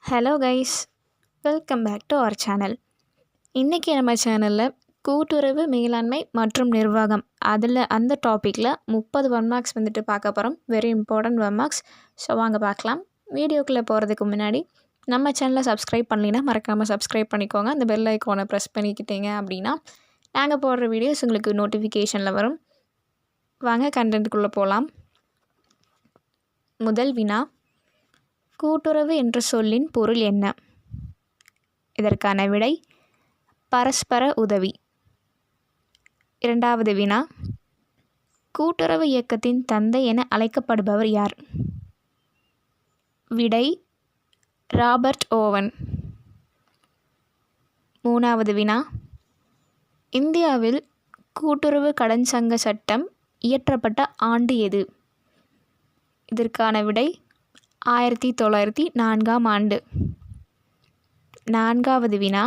Hello guys, welcome back to our channel. இன்றைக்கி நம்ம சேனலில் கூட்டுறவு மேலாண்மை மற்றும் நிர்வாகம் அந்த டாப்பிக்கில் 30 1 மார்க்ஸ் பார்க்க போகிறோம். Very important 1 marks. ஸோ வாங்க பார்க்கலாம். வீடியோக்குள்ளே போகிறதுக்கு முன்னாடி நம்ம சேனலை சப்ஸ்கிரைப் பண்ணலைன்னா மறக்காமல் சப்ஸ்கிரைப் பண்ணிக்கோங்க. அந்த பெல் ஐக்கானை ப்ரெஸ் பண்ணிக்கிட்டீங்க அப்படின்னா நாங்கள் போடுற வீடியோஸ் உங்களுக்கு நோட்டிஃபிகேஷனில் வரும். வாங்க கண்டென்ட்டுக்குள்ளே போகலாம். முதல் வினா, கூட்டுறவு என்ற சொல்லின் பொருள் என்ன? இதற்கான விடை பரஸ்பர உதவி. இரண்டாவது வினா, கூட்டுறவு இயக்கத்தின் தந்தை என அழைக்கப்படுபவர் யார்? விடை ராபர்ட் ஓவன். மூணாவது வினா, இந்தியாவில் கூட்டுறவு கடன் சங்க சட்டம் இயற்றப்பட்ட ஆண்டு எது? இதற்கான விடை 1904 ஆண்டு. நான்காவது வினா,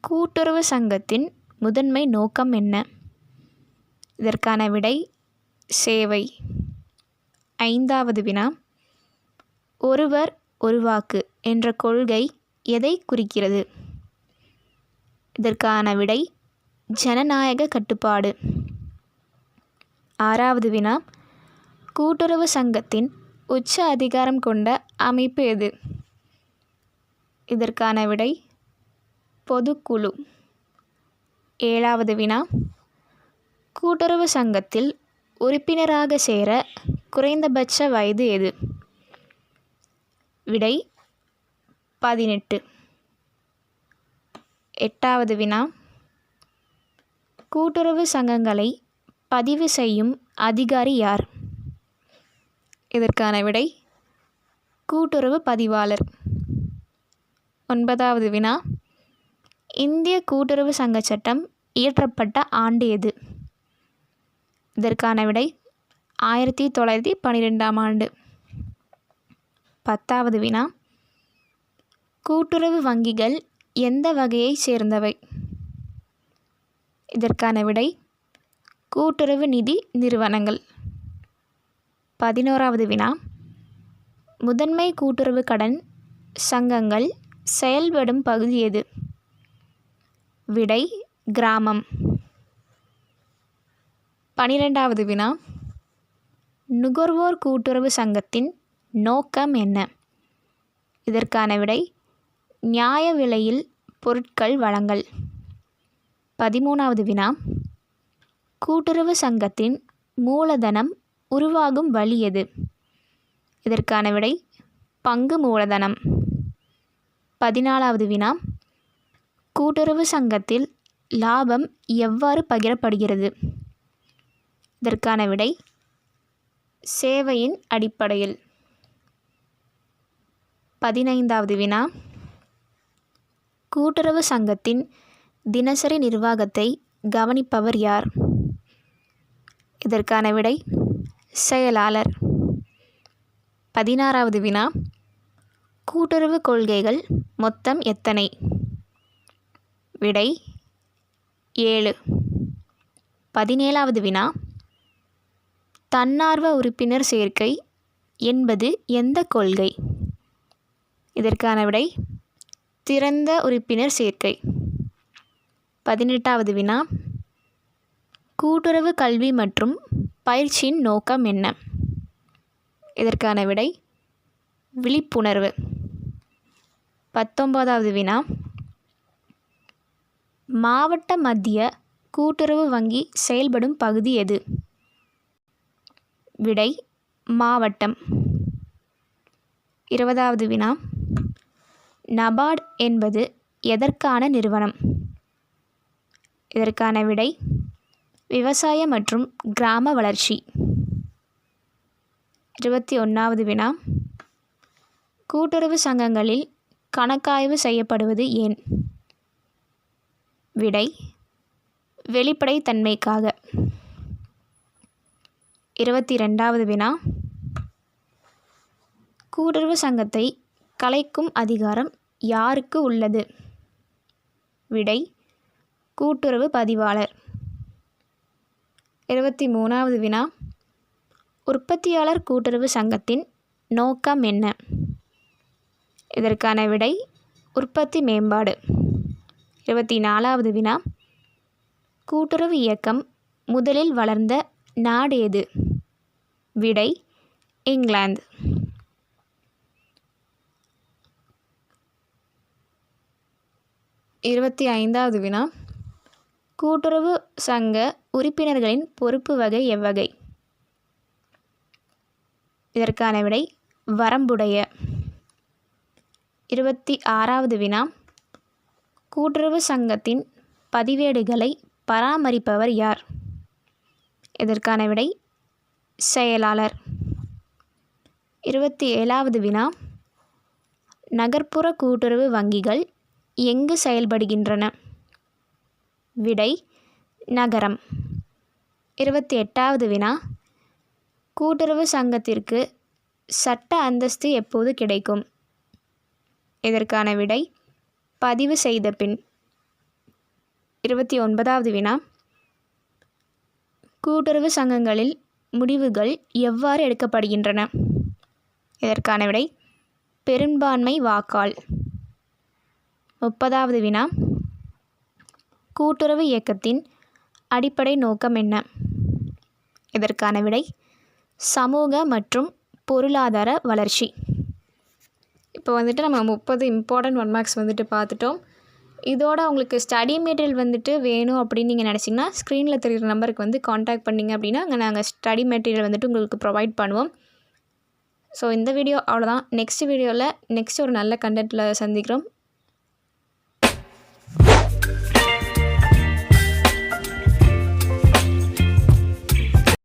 கூட்டுறவு சங்கத்தின் முதன்மை நோக்கம் என்ன? இதற்கான விடை சேவை. ஐந்தாவது வினா, ஒருவர் ஒரு வாக்கு என்ற கொள்கை எதை குறிக்கிறது? இதற்கான விடை ஜனநாயக கட்டுப்பாடு. ஆறாவது வினா, கூட்டுறவு சங்கத்தின் உச்ச அதிகாரம் கொண்ட அமைப்பு எது? இதற்கான விடை பொதுக்குழு. ஏழாவது வினா, கூட்டுறவு சங்கத்தில் உறுப்பினராக சேர குறைந்தபட்ச வயது எது? விடை 18. எட்டாவது வினா, கூட்டுறவு சங்கங்களை பதிவு செய்யும் அதிகாரி யார்? இதற்கான விடை கூட்டுறவு பதிவாளர். ஒன்பதாவது வினா, இந்திய கூட்டுறவு சங்க சட்டம் இயற்றப்பட்ட ஆண்டு எது? இதற்கான விடை 1912 ஆண்டு. பத்தாவது வினா, கூட்டுறவு வங்கிகள் எந்த வகையை சேர்ந்தவை? இதற்கான விடை கூட்டுறவு நிதி நிறுவனங்கள். 11வது வினா, முதன்மை கூட்டுறவு கடன் சங்கங்கள் செயல்படும் பகுதி எது? விடை கிராமம். 12வது வினா, நுகர்வோர் கூட்டுறவு சங்கத்தின் நோக்கம் என்ன? இதற்கான விடை நியாய விலையில் பொருட்கள் வழங்கல். 13வது வினா, கூட்டுறவு சங்கத்தின் மூலதனம் உருவாகும் வழி எது? இதற்கான விடை பங்கு மூலதனம். 14வது வினா, கூட்டுறவு சங்கத்தில் லாபம் எவ்வாறு பகிரப்படுகிறது? இதற்கான விடை சேவையின் அடிப்படையில். 15வது வினா, கூட்டுறவு சங்கத்தின் தினசரி நிர்வாகத்தை கவனிப்பவர் யார்? இதற்கான விடை செயலாளர். 16வது வினா, கூட்டுறவு கொள்கைகள் மொத்தம் எத்தனை? விடை 7. 17வது வினா, தன்னார்வ உறுப்பினர் சேர்க்கை என்பது எந்த கொள்கை? இதற்கான விடை திறந்த உறுப்பினர் சேர்க்கை. 18வது வினா, கூட்டுறவு கல்வி மற்றும் பயிற்சியின் நோக்கம் என்ன? இதற்கான விடை விழிப்புணர்வு. 19வது வினா, மாவட்ட மத்திய கூட்டுறவு வங்கி செயல்படும் பகுதி எது? விடை மாவட்டம். 20வது வினா, நபார்டு என்பது எதற்கான நிறுவனம்? இதற்கான விடை விவசாய மற்றும் கிராம வளர்ச்சி. 21வது வினா, கூட்டுறவு சங்கங்களில் கணக்காய்வு செய்யப்படுவது ஏன்? விடை வெளிப்படைத்தன்மைக்காக. 22வது வினா, கூட்டுறவு சங்கத்தை கலைக்கும் அதிகாரம் யாருக்கு உள்ளது? விடை கூட்டுறவு பதிவாளர். 23வது வினா, உற்பத்தியாளர் கூட்டுறவு சங்கத்தின் நோக்கம் என்ன? இதற்கான விடை உற்பத்தி மேம்பாடு. 24வது வினா, கூட்டுறவு இயக்கம் முதலில் வளர்ந்த நாடு எது? விடை இங்கிலாந்து. 25வது வினா, கூட்டுறவு சங்க உறுப்பினர்களின் பொறுப்பு வகை எவ்வகை? இதற்கான விடை வரம்புடைய. 26வது வினா, கூட்டுறவு சங்கத்தின் பதிவேடுகளை பராமரிப்பவர் யார்? இதற்கான விடை செயலாளர். 27வது வினா, நகர்ப்புற கூட்டுறவு வங்கிகள் எங்கு செயல்படுகின்றன? விடை நகரம். 28வது வினா, கூட்டுறவு சங்கத்திற்கு சட்ட அந்தஸ்து எப்போது கிடைக்கும்? இதற்கான விடை பதிவு செய்த பின். 29வது வினா, கூட்டுறவு சங்கங்களில் முடிவுகள் எவ்வாறு எடுக்கப்படுகின்றன? இதற்கான விடை பெரும்பான்மை வாக்கால். 30வது வினா, கூட்டுறவு இயக்கத்தின் அடிப்படை நோக்கம் என்ன? இதற்கான விடை சமூக மற்றும் பொருளாதார வளர்ச்சி. இப்போ வந்துட்டு நம்ம 30 இம்பார்ட்டன்ட் 1 மார்க்ஸ் வந்துட்டு பார்த்துட்டோம். இதோட உங்களுக்கு ஸ்டடி மெட்டீரியல் வந்துட்டு வேணும் அப்படின்னு நீங்கள் நினச்சிங்கன்னா ஸ்க்ரீனில் தெரிகிற நம்பருக்கு வந்து காண்டாக்ட் பண்ணிங்க அப்படின்னா அங்கே நாங்கள் ஸ்டடி மெட்டீரியல் வந்துட்டு உங்களுக்கு ப்ரொவைட் பண்ணுவோம். ஸோ இந்த வீடியோ அவ்வளோதான். நெக்ஸ்ட் வீடியோவில் நெக்ஸ்ட் ஒரு நல்ல கண்டென்ட்டில் சந்திக்கிறோம்.